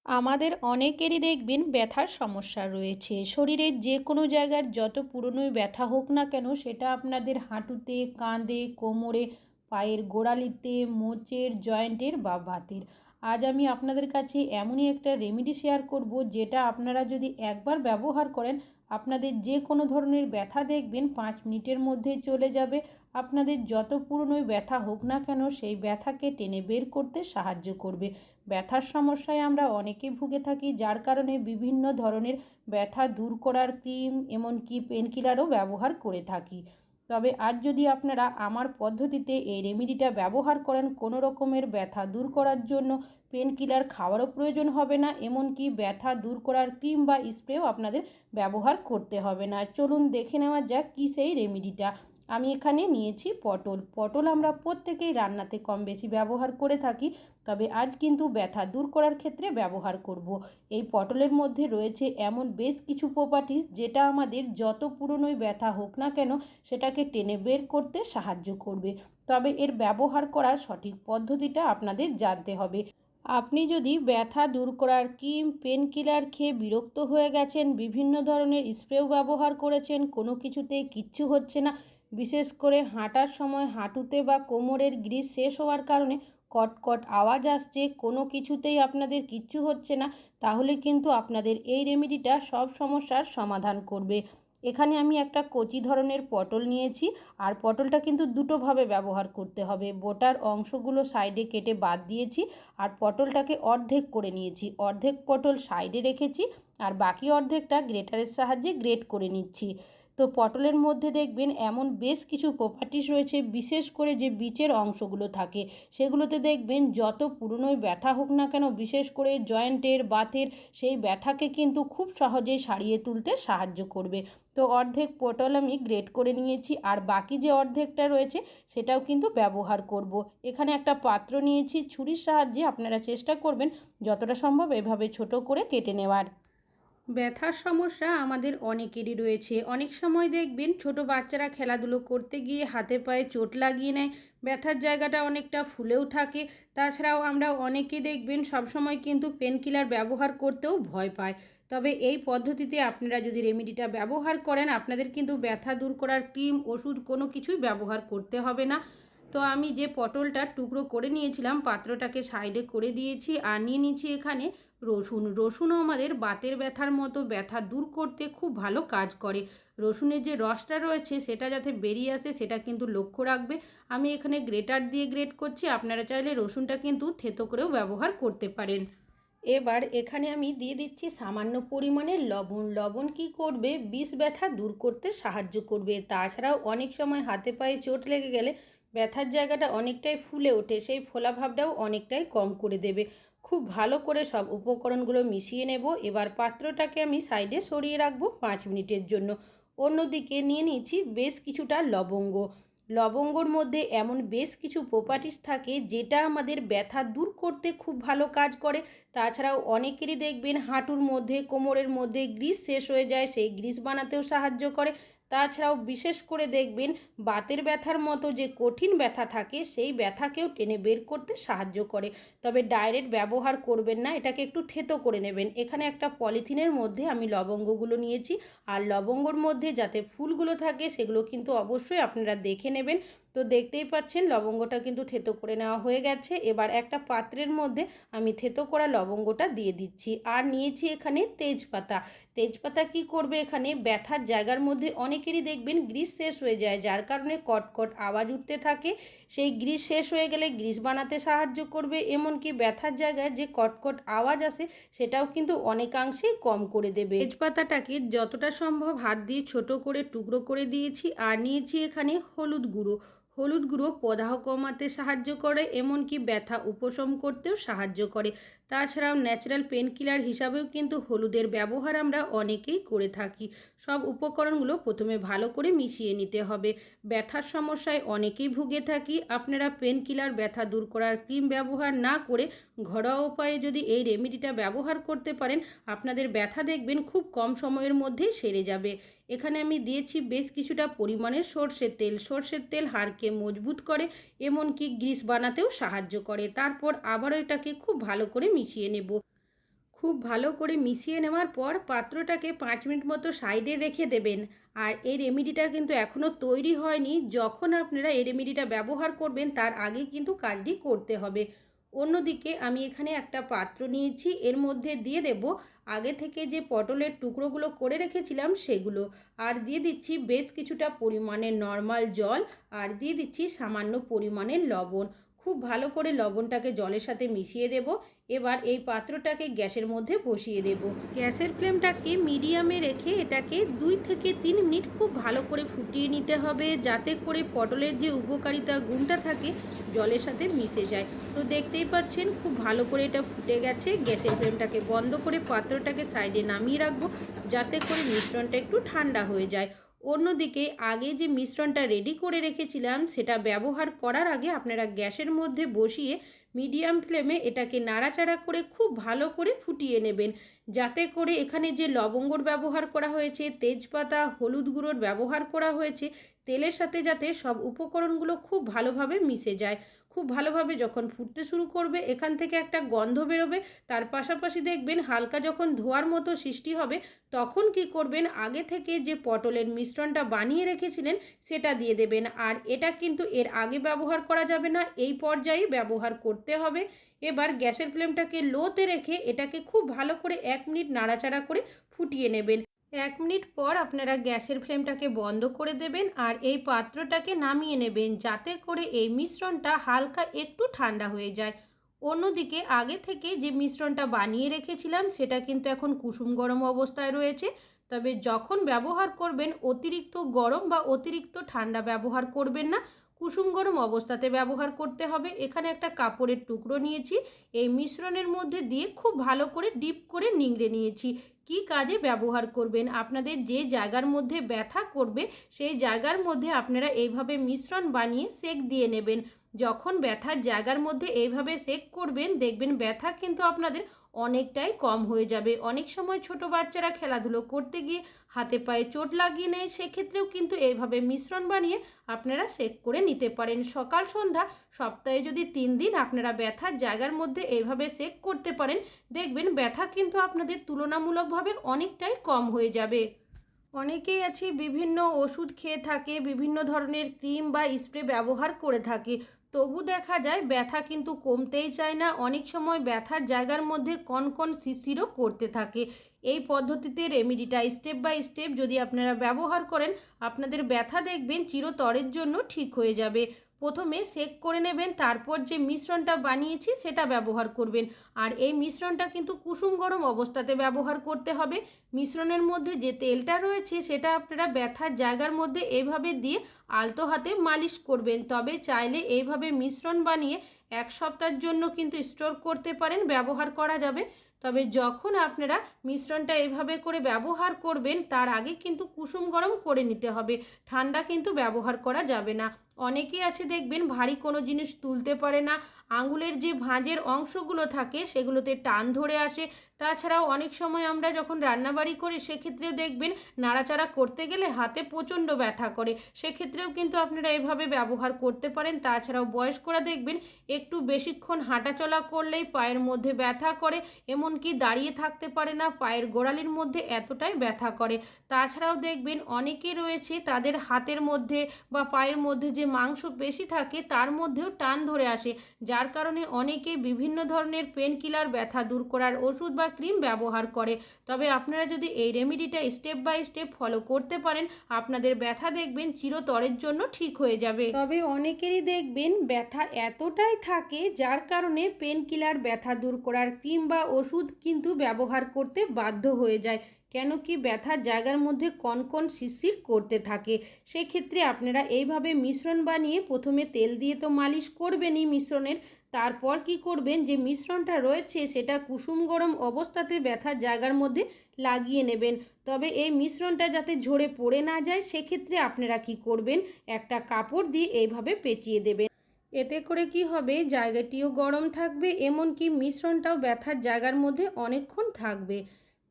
আমাদের অনেকেরই দেখবেন ব্যথার সমস্যা রয়েছে। শরীরের যে কোনো জায়গার যত পুরনোই ব্যথা হোক না কেন, সেটা আপনাদের হাঁটুতে, কাঁধে, কোমরে, পায়ের গোড়ালিতে, মোচের, জয়েন্টের বা বাতের। আজ আমি আপনাদের কাছে এমনই একটা রেমেডি শেয়ার করব, যেটা আপনারা যদি একবার ব্যবহার করেন, আপনাদের যে কোনো ধরনের ব্যথা দেখবেন 5 মিনিটের মধ্যেই চলে যাবে। আপনাদের যত পুরনোই ব্যথা হোক না কেন, সেই ব্যথাকে টেনে বের করতে সাহায্য করবে। ব্যথার সমস্যায় আমরা অনেকেই ভুগে থাকি, যার কারণে বিভিন্ন ধরনের ব্যথা দূর করার ক্রিম, এমনকি পেনকিলারও ব্যবহার করে থাকি। তবে আজ যদি আপনারা আমার পদ্ধতিতে এই রেমেডিটা ব্যবহার করেন, কোনো রকমের ব্যথা দূর করার জন্য পেনকিলার খাওয়ারও প্রয়োজন হবে না, এমনকি ব্যথা দূর করার ক্রিম বা স্প্রেও আপনাদের ব্যবহার করতে হবে না। চলুন দেখে নেওয়া যাক কী সেই রেমেডিটা। আমি এখানে নিয়েছি পটল। পটল আমরা প্রত্যেকেই রান্নাতে কম বেশি ব্যবহার করে থাকি, তবে আজ কিন্তু ব্যথা দূর করার ক্ষেত্রে ব্যবহার করব। এই পটলের মধ্যে রয়েছে এমন বেশ কিছু প্রপার্টিস, যেটা আমাদের যত পুরনোই ব্যথা হোক না কেন, সেটাকে টেনে বের করতে সাহায্য করবে। তবে এর ব্যবহার করার সঠিক পদ্ধতিটা আপনাদের জানতে হবে। আপনি যদি ব্যথা দূর করার ক্রিম, পেনকিলার খেয়ে বিরক্ত হয়ে গেছেন, বিভিন্ন ধরনের স্প্রেও ব্যবহার করেছেন, কোনো কিছুতেই কিচ্ছু হচ্ছে না, বিশেষ করে হাঁটার সময় হাঁটুতে বা কোমরের গ্রিস শেষ হওয়ার কারণে কটকট আওয়াজ আসছে, কোনো কিছুতেই আপনাদের কিচ্ছু হচ্ছে না, তাহলে কিন্তু আপনাদের এই রেমেডিটা সব সমস্যার সমাধান করবে। এখানে আমি একটা কচি ধরনের পটল নিয়েছি, আর পটলটা কিন্তু দুটোভাবে ব্যবহার করতে হবে। বোটার অংশগুলো সাইডে কেটে বাদ দিয়েছি, আর পটলটাকে অর্ধেক করে নিয়েছি। অর্ধেক পটল সাইডে রেখেছি, আর বাকি অর্ধেকটা গ্রেটারের সাহায্যে গ্রেট করে নিচ্ছি। তো পটলের মধ্যে দেখবেন এমন বেশ কিছু প্রপার্টিস রয়েছে, বিশেষ করে যে বীজের অংশগুলো থাকে, সেগুলোতে দেখবেন যত পুরনোই ব্যথা হোক না কেন, বিশেষ করে জয়েন্টের, বাতের, সেই ব্যথাকে কিন্তু খুব সহজেই সারিয়ে তুলতে সাহায্য করবে। তো অর্ধেক পটল আমি গ্রেট করে নিয়েছি, আর বাকি যে অর্ধেকটা রয়েছে সেটাও কিন্তু ব্যবহার করব। এখানে একটা পাত্র নিয়েছি, ছুরির সাহায্যে আপনারা চেষ্টা করবেন যতটা সম্ভব এভাবে ছোট করে কেটে নেওয়ার। ব্যথার সমস্যা আমাদের অনেকেরই রয়েছে। অনেক সময় দেখবেন ছোট বাচ্চারা খেলাধুলো করতে গিয়ে হাতে পায়ে চোট লাগিয়ে নেয়, ব্যথার জায়গাটা অনেকটা ফুলেও থাকে। তাছাড়াও আমরা অনেকে দেখবেন সবসময় কিন্তু পেনকিলার ব্যবহার করতেও ভয় পায়। তবে এই পদ্ধতিতে আপনারা যদি রেমেডিটা ব্যবহার করেন, আপনাদের কিন্তু ব্যথা দূর করার ক্রিম, ওষুধ কোনো কিছুই ব্যবহার করতে হবে না। তো আমি যে পটলটা টুকরো করে নিয়েছিলাম, পাত্রটাকে সাইডে করে দিয়েছি, আর নিয়ে নিচ্ছি এখানে রসুন। রসুনও আমাদের বাতের ব্যথার মতো ব্যথা দূর করতে খুব ভালো কাজ করে। রসুনের যে রসটা রয়েছে সেটা যাতে বেরিয়ে আসে, সেটা কিন্তু লক্ষ্য রাখবে। আমি এখানে গ্রেটার দিয়ে গ্রেট করছি, আপনারা চাইলে রসুনটা কিন্তু থেতো করেও ব্যবহার করতে পারেন। এবার এখানে আমি দিয়ে দিচ্ছি সামান্য পরিমাণের লবণ। লবণ কী করবে, বিষ ব্যথা দূর করতে সাহায্য করবে। তাছাড়াও অনেক সময় হাতে পায়ে চোট লেগে গেলে ব্যথার জায়গাটা অনেকটাই ফুলে ওঠে, সেই ফোলা ভাবটাও অনেকটাই কম করে দেবে। খুব ভালো করে সব উপকরণগুলো মিশিয়ে নেব। এবার পাত্রটাকে আমি সাইডে সরিয়ে রাখবো 5 মিনিটের জন্য। অন্যদিকে নিয়ে নিচ্ছি বেশ কিছুটা লবঙ্গ। লবঙ্গর মধ্যে এমন বেশ কিছু প্রপার্টিস থাকে, যেটা আমাদের ব্যথা দূর করতে খুব ভালো কাজ করে। তাছাড়াও অনেকেরই দেখবেন হাঁটুর মধ্যে, কোমরের মধ্যে গ্রিস শেষ হয়ে যায়, সেই গ্রিস বানাতেও সাহায্য করে। তাছাড়াও বিশেষ করে দেখবেন বাতের ব্যথার মতো যে কঠিন ব্যথা থাকে, সেই ব্যথাকেও টেনে বের করতে সাহায্য করে। তবে ডাইরেক্ট ব্যবহার করবেন না, এটাকে একটু থেতো করে নেবেন। এখানে একটা পলিথিনের মধ্যে আমি লবঙ্গগুলো নিয়েছি, আর লবঙ্গর মধ্যে যাতে ফুলগুলো থাকে সেগুলো কিন্তু অবশ্যই আপনারা দেখে নেবেন। তো দেখতেই পাচ্ছেন লবঙ্গটা কিন্তু থেতো করে নেওয়া হয়ে গেছে। এবার একটা পাত্রের মধ্যে আমি থেতো করা লবঙ্গটা দিয়ে দিচ্ছি, আর নিয়েছি এখানে তেজপাতা। তেজপাতা কি করবে, এখানে ব্যথার জায়গার মধ্যে অনেকেরই দেখবেন গ্রিস শেষ হয়ে যায়, যার কারণে কটকট আওয়াজ উঠতে থাকে। সেই গ্রিস শেষ হয়ে গেলে গ্রিস বানাতে সাহায্য করবে, এমনকি ব্যথার জায়গায় যে কটকট আওয়াজ আসে সেটাও কিন্তু অনেকাংশেই কম করে দেবে। তেজপাতাটাকে যতটা সম্ভব হাত দিয়ে ছোট করে টুকরো করে দিয়েছি, আর নিয়েছি এখানে হলুদ গুঁড়ো। হলুদ গুঁড়ো প্রদাহ কমাতে সাহায্য করে, এমনকি ব্যথা উপশম করতেও সাহায্য করে। তাছাড়াও ন্যাচারাল পেনকিলার হিসাবেও কিন্তু হলুদের ব্যবহার আমরা অনেকেই করে থাকি। সব উপকরণগুলো প্রথমে ভালো করে মিশিয়ে নিতে হবে। ব্যথার সমস্যায় অনেকেই ভুগে থাকি। আপনারা পেনকিলার, ব্যথা দূর করার ক্রিম ব্যবহার না করে ঘরোয়া উপায়ে যদি এই রেমেডিটা ব্যবহার করতে পারেন, আপনাদের ব্যথা দেখবেন খুব কম সময়ের মধ্যেই সেরে যাবে। এখানে আমি দিয়েছি বেশ কিছুটা পরিমাণের সর্ষের তেল। সর্ষের তেল হাড়কে মজবুত করে, এমনকি গ্রিস বানাতেও সাহায্য করে। তারপর আবারও এটাকে খুব ভালো করে মিশিয়ে নেব। খুব ভালো করে মিশিয়ে নেওয়ার পর পাত্রটাকে 5 মিনিট মতো সাইডে রেখে দেবেন। আর এই রেমেডিটা কিন্তু এখনও তৈরি হয়নি। যখন আপনারা এই রেমেডিটা ব্যবহার করবেন তার আগে কিন্তু কাজটি করতে হবে। অন্যদিকে আমি এখানে একটা পাত্র নিয়েছি, এর মধ্যে দিয়ে দেব আগে থেকে যে পটলের টুকরোগুলো করে রেখেছিলাম সেগুলো, আর দিয়ে দিচ্ছি বেশ কিছুটা পরিমাণের নর্মাল জল, আর দিয়ে দিচ্ছি সামান্য পরিমাণের লবণ। খুব ভালো করে লবণটাকে জলের সাথে মিশিয়ে দেব। এবার এই পাত্রটাকে গ্যাসের মধ্যে বসিয়ে দেব। গ্যাসের ফ্লেমটাকে মিডিয়ামে রেখে এটাকে 2 থেকে 3 মিনিট খুব ভালো করে ফুটিয়ে নিতে হবে, যাতে করে পটলের যে উপকারিতা গুণটা থাকে জলের সাথে মিশে যায়। তো দেখতেই পাচ্ছেন খুব ভালো করে এটা ফুটে গেছে। গ্যাসের ফ্লেমটাকে বন্ধ করে পাত্রটাকে সাইডে নামিয়ে রাখবো, যাতে করে মিশ্রণটা একটু ঠান্ডা হয়ে যায়। অন্যদিকে আগে যে মিশ্রণটা রেডি করে রেখেছিলাম সেটা ব্যবহার করার আগে আপনারা গ্যাসের মধ্যে বসিয়ে মিডিয়াম ফ্লেমে এটাকে নাড়াচাড়া করে খুব ভালো করে ফুটিয়ে নেবেন, যাতে করে এখানে যে লবঙ্গর ব্যবহার করা হয়েছে, তেজপাতা, হলুদ গুঁড়োর ব্যবহার করা হয়েছে, তেলের সাথে যাতে সব উপকরণগুলো খুব ভালোভাবে মিশে যায়। খুব ভালোভাবে যখন ফুটতে শুরু করবে এখান থেকে একটা গন্ধ বেরোবে, তার পাশাপাশি দেখবেন হালকা যখন ধোয়ার মতো সৃষ্টি হবে তখন কি করবেন, আগে থেকে যে পটলের মিশ্রণটা বানিয়ে রেখেছিলেন সেটা দিয়ে দেবেন। আর এটা কিন্তু এর আগে ব্যবহার করা যাবে না, এই পর্যায়েই ব্যবহার করতে হবে। এবার গ্যাসের ফ্লেমটাকে লোতে রেখে এটাকে খুব ভালো করে 1 মিনিট নাড়াচাড়া করে ফুটিয়ে নেবেন। 1 মিনিট পর আপনারা গ্যাসের ফ্লেমটাকে বন্ধ করে দেবেন আর এই পাত্রটাকে নামিয়ে নেবেন, যাতে করে এই মিশ্রণটা হালকা একটু ঠান্ডা হয়ে যায়। অন্যদিকে আগে থেকে যে মিশ্রণটা বানিয়ে রেখেছিলাম সেটা কিন্তু এখন কুসুম গরম অবস্থায় রয়েছে। তবে যখন ব্যবহার করবেন অতিরিক্ত গরম বা অতিরিক্ত ঠান্ডা ব্যবহার করবেন না, কুসুম গরম অবস্থাতে ব্যবহার করতে হবে। এখানে একটা কাপড়ের টুকরো নিয়েছি, এই মিশ্রণের মধ্যে দিয়ে খুব ভালো করে ডিপ করে নিংড়ে নিয়েছি। কি কাজে ব্যবহার করবেন, আপনাদের যে জায়গার মধ্যে ব্যথা করবে সেই জায়গার মধ্যে আপনারা এইভাবে মিশ্রণ বানিয়ে সেক দিয়ে নেবেন। যখন ব্যথার জায়গার মধ্যে এইভাবে সেক করবেন দেখবেন ব্যথা কিন্তু আপনাদের অনেকটাই কম হয়ে যাবে। অনেক সময় ছোট বাচ্চারা খেলাধুলো করতে গিয়ে হাতে পায়ে চোট লাগিয়ে নেয়, সেক্ষেত্রেও কিন্তু এইভাবে মিশ্রণ বানিয়ে আপনারা সেক করে নিতে পারেন। সকাল সন্ধ্যা সপ্তাহে যদি 3 দিন আপনারা ব্যথার জায়গার মধ্যে এইভাবে সেক করতে পারেন, দেখবেন ব্যথা কিন্তু আপনাদের তুলনামূলকভাবে অনেকটাই কম হয়ে যাবে। অনেকেই আছে বিভিন্ন ওষুধ খেয়ে থাকে, বিভিন্ন ধরনের ক্রিম বা স্প্রে ব্যবহার করে থাকে, তবু দেখা যায় ব্যথা কিন্তু কমতেই চায় না। অনেক সময় ব্যথার জায়গার মধ্যে কনকন শিরশিরও করতে থাকে। এই পদ্ধতিতে রেমেডিটা স্টেপ বাই স্টেপ যদি আপনারা ব্যবহার করেন আপনাদের ব্যথা দেখবেন চিরতরের জন্য ঠিক হয়ে যাবে। প্রথমে সেক করে নেবেন, তারপর যে মিশ্রণটা বানিয়েছি সেটা ব্যবহার করবেন। আর এই মিশ্রণটা কিন্তু কুসুম গরম অবস্থাতে ব্যবহার করতে হবে। মিশ্রণের মধ্যে যে তেলটা রয়েছে সেটা আপনারা ব্যথার জায়গার মধ্যে এইভাবে দিয়ে আলতো হাতে মালিশ করবেন। তবে চাইলে এইভাবে মিশ্রণ বানিয়ে 1 সপ্তাহের জন্য কিন্তু স্টোর করতে পারেন, ব্যবহার করা যাবে। তবে যখন আপনারা মিশ্রণটা এইভাবে করে ব্যবহার করবেন তার আগে কিন্তু কুসুম গরম করে নিতে হবে, ঠান্ডা কিন্তু ব্যবহার করা যাবে না। অনেকেই আছে দেখবেন ভারী কোনো জিনিস তুলতে পারে না, আঙুলের যে ভাঁজের অংশগুলো থাকে সেগুলোতে টান ধরে আসে। তাছাড়াও অনেক সময় আমরা যখন রান্নাবাড়ি করি সেক্ষেত্রেও দেখবেন নাড়াচাড়া করতে গেলে হাতে প্রচণ্ড ব্যথা করে, সেক্ষেত্রেও কিন্তু আপনারা এভাবে ব্যবহার করতে পারেন। তাছাড়াও বয়স্করা দেখবেন একটু বেশিক্ষণ হাঁটাচলা করলেই পায়ের মধ্যে ব্যথা করে, এমনকি দাঁড়িয়ে থাকতে পারে না, পায়ের গোড়ালির মধ্যে এতটাই ব্যথা করে। তাছাড়াও দেখবেন অনেকে রয়েছে তাদের হাতের মধ্যে বা পায়ের মধ্যে যে মাংস পেশি থাকে তার মধ্যেও টান ধরে আসে, যার কারণে অনেকে বিভিন্ন ধরনের পেন কিলার, ব্যথা দূর করার ওষুধ বা ক্রিম ব্যবহার করে। তবে আপনারা যদি এই রেমেডিটা স্টেপ বাই স্টেপ ফলো করতে পারেন আপনাদের ব্যথা দেখবেন চিরতরের জন্য ঠিক হয়ে যাবে। তবে অনেকেরই দেখবেন ব্যথা এতটাই থাকে যার কারণে পেন কিলার, ব্যথা দূর করার ক্রিম বা ওষুধ কিন্তু ব্যবহার করতে বাধ্য হয়ে যায়, কেন কি ব্যথার জায়গার মধ্যে কনকন শিরশির করতে থাকে। সেক্ষেত্রে আপনারা এইভাবে মিশ্রণ বানিয়ে প্রথমে তেল দিয়ে তো মালিশ করবেনই মিশ্রণের, তারপর কি করবেন যে মিশ্রণটা রয়েছে সেটা কুসুম গরম অবস্থাতে ব্যথার জায়গার মধ্যে লাগিয়ে নেবেন। তবে এই মিশ্রণটা যাতে ঝরে পড়ে না যায় সেক্ষেত্রে আপনারা কি করবেন, একটা কাপড় দিয়ে এইভাবে পেঁচিয়ে দেবেন। এতে করে কি হবে, জায়গাটিও গরম থাকবে, এমনকি মিশ্রণটাও ব্যথার জায়গার মধ্যে অনেকক্ষণ থাকবে।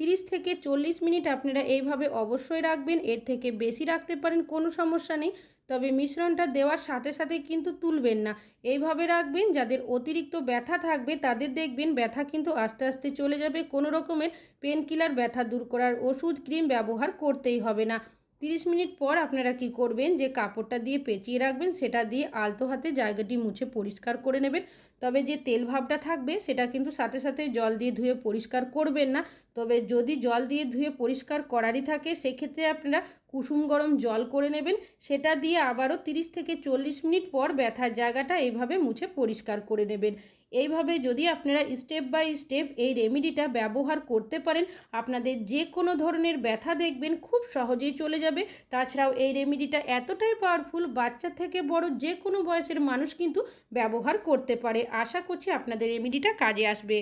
30 থেকে 40 মিনিট আপনারা এইভাবে অবশ্যই রাখবেন, এর থেকে বেশি রাখতে পারেন, কোনো সমস্যা নেই। তবে মিশ্রণটা দেওয়ার সাথে সাথে কিন্তু তুলবেন না। এইভাবে রাখবেন, যাদের অতিরিক্ত ব্যথা থাকবে তাদের দেখবেন ব্যথা কিন্তু আস্তে আস্তে চলে যাবে। কোনো রকমের পেন কিলার, ব্যথা দূর করার ওষুধ, ক্রিম ব্যবহার করতেই হবে না। 30 মিনিট পর আপনারা কি করবেন, যে কাপড়টা দিয়ে পেঁচিয়ে রাখবেন সেটা দিয়ে আলতো হাতে জায়গাটি মুছে পরিষ্কার করে নেবেন। তবে যে তেল ভাবটা থাকবে সেটা কিন্তু সাথে সাথে জল দিয়ে ধুয়ে পরিষ্কার করবেন না। তবে যদি জল দিয়ে ধুয়ে পরিষ্কার করারই থাকে সেক্ষেত্রে আপনারা কুসুম গরম জল করে নেবেন, সেটা দিয়ে আবারও 30 থেকে 40 মিনিট পর ব্যথার জায়গাটা এইভাবে মুছে পরিষ্কার করে নেবেন। এইভাবে যদি আপনারা স্টেপ বাই স্টেপ এই রেমেডিটা ব্যবহার করতে পারেন, আপনাদের যে কোনো ধরনের ব্যথা দেখবেন খুব সহজেই চলে যাবে। তাছাড়াও এই রেমেডিটা এতটাই পাওয়ারফুল, বাচ্চা থেকে বড় যে কোনো বয়সের মানুষ কিন্তু ব্যবহার করতে পারে। আশা করছি আপনাদের রেমেডিটা কাজে আসবে।